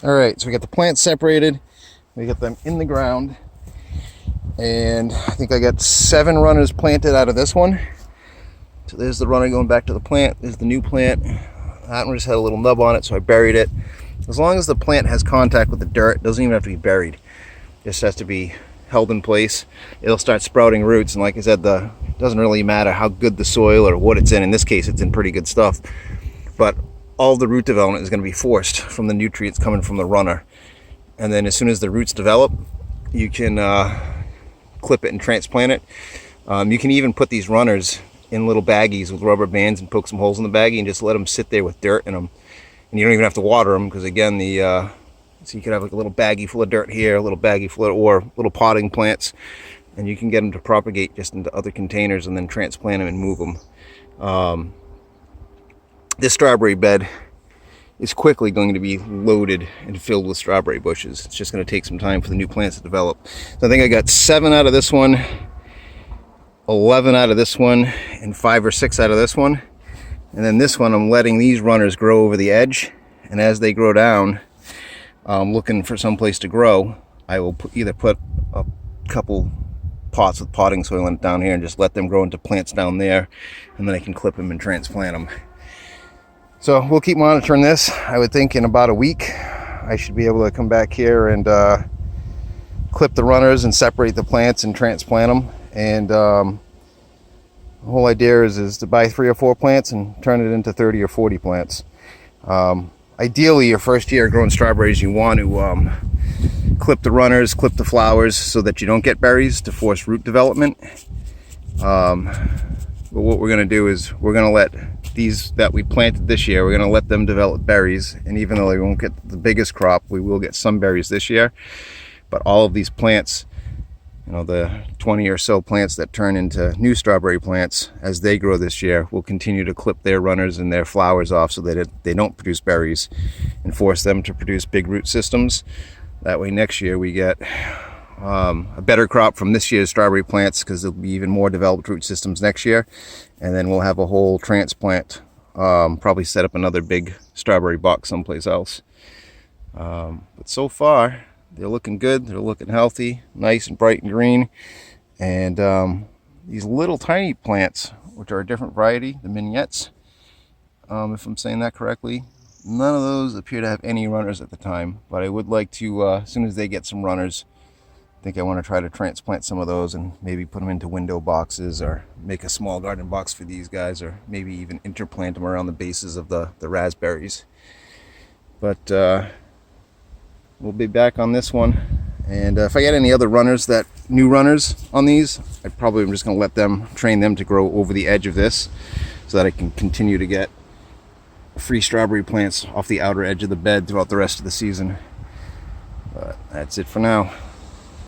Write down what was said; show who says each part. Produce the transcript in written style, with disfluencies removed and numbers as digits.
Speaker 1: All right, so we got the plants separated. We got them in the ground. And I think I got 7 runners planted out of this one. So there's the runner going back to the plant. There's the new plant. That one just had a little nub on it, so I buried it. As long as the plant has contact with the dirt, it doesn't even have to be buried. It just has to be held in place. It'll start sprouting roots, and like I said, it doesn't really matter how good the soil or what it's in. In this case, it's in pretty good stuff. But all the root development is going to be forced from the nutrients coming from the runner. And then as soon as the roots develop, you can clip it and transplant it. You can even put these runners in little baggies with rubber bands and poke some holes in the baggie and just let them sit there with dirt in them. And you don't even have to water them, because again, so you could have like a little baggie full of dirt here, a little baggie full of, or little potting plants, and you can get them to propagate just into other containers and then transplant them and move them. This strawberry bed is quickly going to be loaded and filled with strawberry bushes. It's just going to take some time for the new plants to develop. So I think I got 7 out of this one, 11 out of this one, and 5 or 6 out of this one. And then this one, I'm letting these runners grow over the edge, and as they grow down, looking for some place to grow, I will either put a couple pots with potting soil in it down here and just let them grow into plants down there, and then I can clip them and transplant them. So we'll keep monitoring this. I would think in about a week I should be able to come back here and clip the runners and separate the plants and transplant them. And the whole idea is to buy 3 or 4 plants and turn it into 30 or 40 plants. Ideally, your first year growing strawberries, you want to clip the runners, clip the flowers, so that you don't get berries to force root development. But what we're going to do is we're going to let these that we planted this year, we're going to let them develop berries. And even though they won't get the biggest crop, we will get some berries this year. But all of these plants, the 20 or so plants that turn into new strawberry plants, as they grow this year, we'll continue to clip their runners and their flowers off so that they don't produce berries, and force them to produce big root systems. That way next year we get a better crop from this year's strawberry plants, because there'll be even more developed root systems next year. And then we'll have a whole transplant, probably set up another big strawberry box someplace else. But so far, they're looking good. They're looking healthy, nice and bright and green. And these little tiny plants, which are a different variety, the mignettes, if I'm saying that correctly, none of those appear to have any runners at the time. But I would like to, as soon as they get some runners, I think I want to try to transplant some of those and maybe put them into window boxes, or make a small garden box for these guys, or maybe even interplant them around the bases of the raspberries. But we'll be back on this one. And if I get any other runners, new runners on these, I probably am just going to train them to grow over the edge of this, so that I can continue to get free strawberry plants off the outer edge of the bed throughout the rest of the season. But that's it for now.